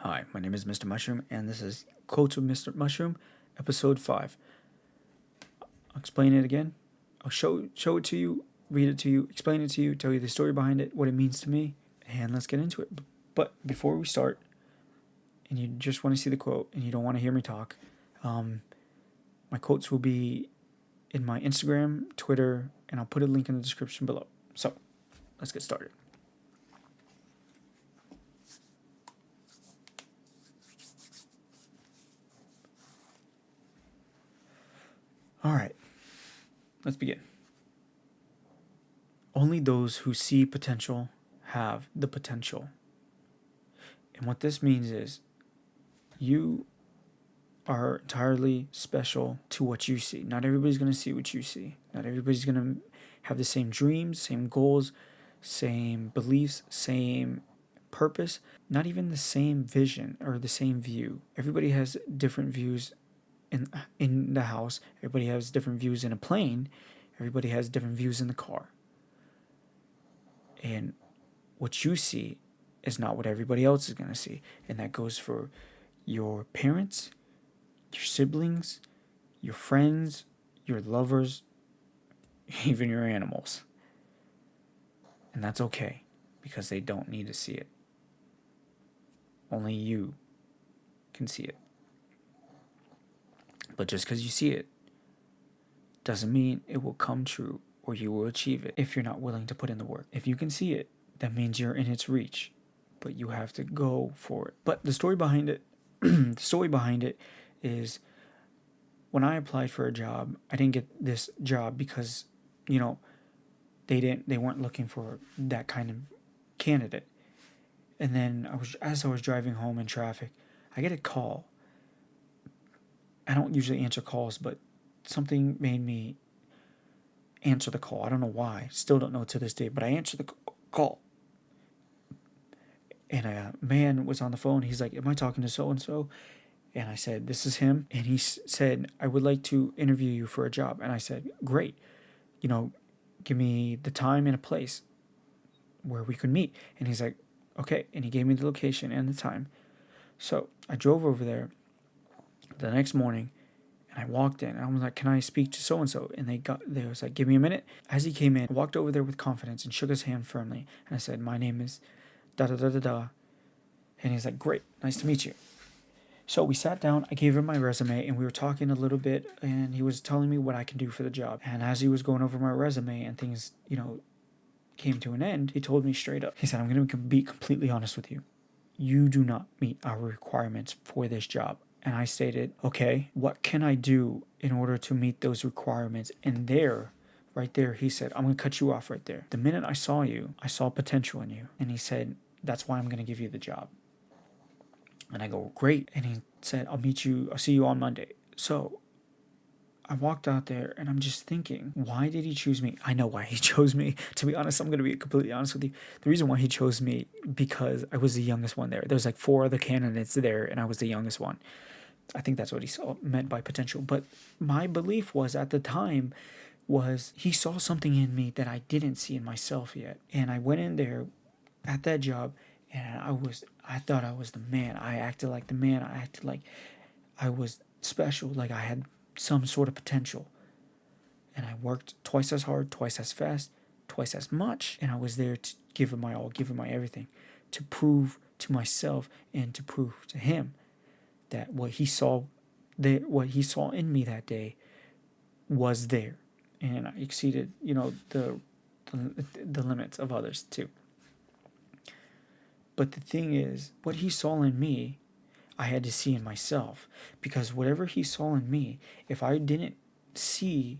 Hi, my name is Mr. Mushroom, and this is Quotes with Mr. Mushroom, episode 5. I'll explain it again. I'll show it to you, read it to you, explain it to you, tell you the story behind it, what it means to me, and let's get into it. But before we start, and you just want to see the quote, and you don't want to hear me talk, my quotes will be in my Instagram, Twitter, and I'll put a link in the description below. So, let's get started. All right, let's begin. Only those who see potential have the potential. And what this means is you are entirely special to what you see. Not everybody's going to see what you see. Not everybody's going to have the same dreams, same goals, same beliefs, same purpose, not even the same vision or the same view. Everybody has different views in the house. Everybody has different views in a plane. Everybody has different views in the car. And what you see is not what everybody else is going to see. And that goes for your parents, your siblings, your friends, your lovers, even your animals. And that's okay, because they don't need to see it. Only you can see it. But just because you see it doesn't mean it will come true or you will achieve it if you're not willing to put in the work. If you can see it, that means you're in its reach, but you have to go for it. But the story behind it, is when I applied for a job, I didn't get this job because, they weren't looking for that kind of candidate. And then as I was driving home in traffic, I get a call. I don't usually answer calls, but something made me answer the call. I don't know why. Still don't know to this day, but I answered the call. And a man was on the phone. He's like, "Am I talking to so-and-so?" And I said, "This is him." And he said, "I would like to interview you for a job." And I said, "Great. Give me the time and a place where we could meet." And he's like, "Okay." And he gave me the location and the time. So I drove over there the next morning, and I walked in, and I was like, "Can I speak to so-and-so?" And they was like, "Give me a minute." As he came in, I walked over there with confidence and shook his hand firmly. And I said, "My name is da-da-da-da-da." And he's like, "Great, nice to meet you." So we sat down, I gave him my resume, and we were talking a little bit, and he was telling me what I can do for the job. And as he was going over my resume and things, came to an end, he told me straight up. He said, "I'm going to be completely honest with you. You do not meet our requirements for this job." And I stated, "Okay, what can I do in order to meet those requirements?" And right there, he said, "I'm going to cut you off right there. The minute I saw you, I saw potential in you." And he said, "That's why I'm going to give you the job." And I go, "Great." And he said, I'll see you on Monday." So I walked out there, and I'm just thinking, why did he choose me? I know why he chose me. To be honest, I'm going to be completely honest with you. The reason why he chose me, because I was the youngest one there. There's like 4 other candidates there, and I was the youngest one. I think that's what he meant by potential. But my belief was, at the time, he saw something in me that I didn't see in myself yet. And I went in there at that job, and I thought I was the man. I acted like the man. I acted like I was special, like I had some sort of potential. And I worked twice as hard, twice as fast, twice as much. And I was there to give it my all, give it my everything, to prove to myself and to prove to him that what he saw in me that day was there. And I exceeded, the limits of others too. But the thing is, what he saw in me, I had to see in myself. Because whatever he saw in me, if I didn't see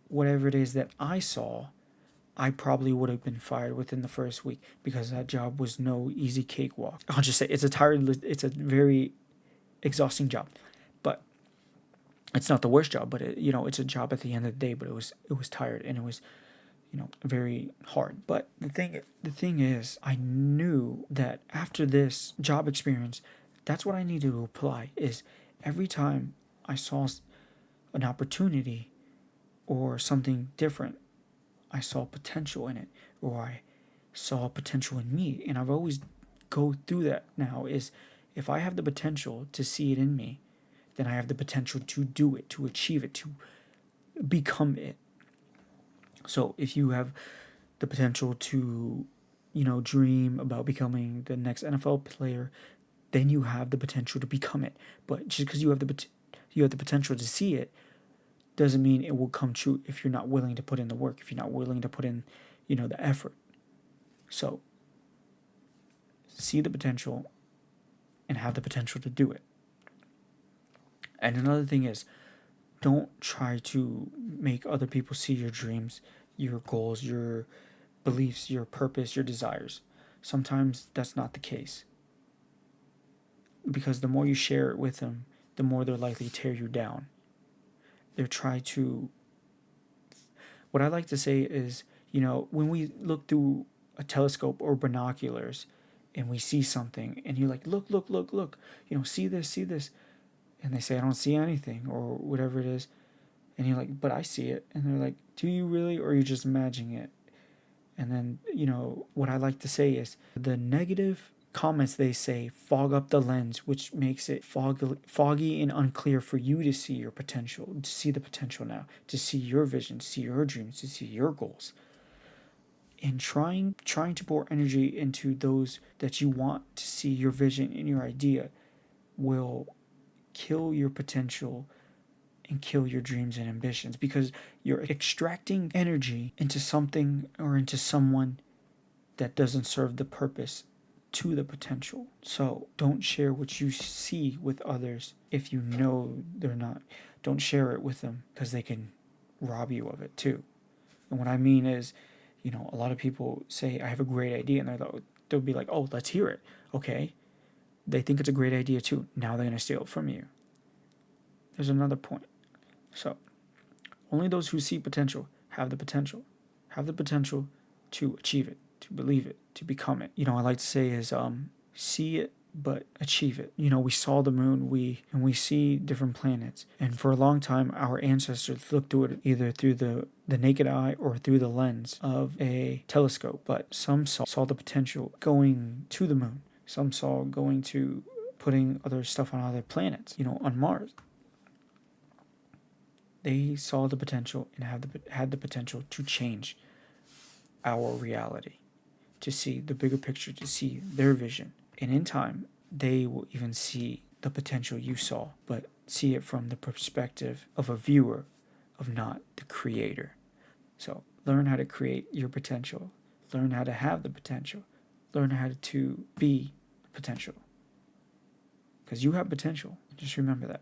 whatever it is that I saw, I probably would have been fired within the first week, because that job was no easy cakewalk. I'll just say it's a very exhausting job. But it's not the worst job, but it's a job at the end of the day, but it was tired, and it was very hard. But the thing is, I knew that after this job experience, that's what I needed to apply. Is every time I saw an opportunity or something different, I saw potential in it, or I saw potential in me. And I've always go through that now is, if I have the potential to see it in me, then I have the potential to do it, to achieve it, to become it. So if you have the potential to, dream about becoming the next NFL player, then you have the potential to become it. But just because you have the potential to see it, doesn't mean it will come true if you're not willing to put in the work, if you're not willing to put in, the effort. So see the potential and have the potential to do it. And another thing is, don't try to make other people see your dreams, your goals, your beliefs, your purpose, your desires. Sometimes that's not the case. Because the more you share it with them, the more they're likely to tear you down. They're trying to. What I like to say is, when we look through a telescope or binoculars and we see something and you're like, look, look, look, look, see this, see this. And they say, I don't see anything or whatever it is. And you're like, but I see it. And they're like, do you really, or are you just imagining it? And then, what I like to say is, the negative comments they say fog up the lens, which makes it foggy and unclear for you to see your potential, to see the potential now, to see your vision, to see your dreams, to see your goals. And trying to pour energy into those that you want to see your vision and your idea will kill your potential and kill your dreams and ambitions, because you're extracting energy into something or into someone that doesn't serve the purpose to the potential. So don't share what you see with others if you know they're not. Don't share it with them, because they can rob you of it too. And what I mean is, a lot of people say, I have a great idea, and they'll be like, oh, let's hear it. Okay. They think it's a great idea too. Now they're going to steal it from you. There's another point. So, only those who see potential have the potential to achieve it, to believe it, to become it. I like to say is, see it, but achieve it. We saw the moon, we see different planets. And for a long time, our ancestors looked through it either through the naked eye or through the lens of a telescope. But some saw the potential going to the moon. Some saw going to putting other stuff on other planets, on Mars. They saw the potential and had the potential to change our reality, to see the bigger picture, to see their vision. And in time, they will even see the potential you saw, but see it from the perspective of a viewer, of not the creator. So learn how to create your potential. Learn how to have the potential. Learn how to be potential. Because you have potential. Just remember that.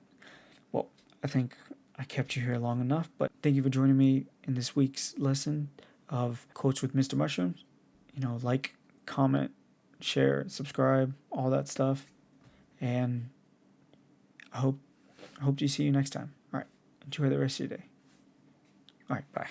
Well, I think I kept you here long enough, but thank you for joining me in this week's lesson of Quotes with Mr. Mushrooms. Like, comment, share, subscribe, all that stuff. And I hope to see you next time. All right. Enjoy the rest of your day. All right. Bye.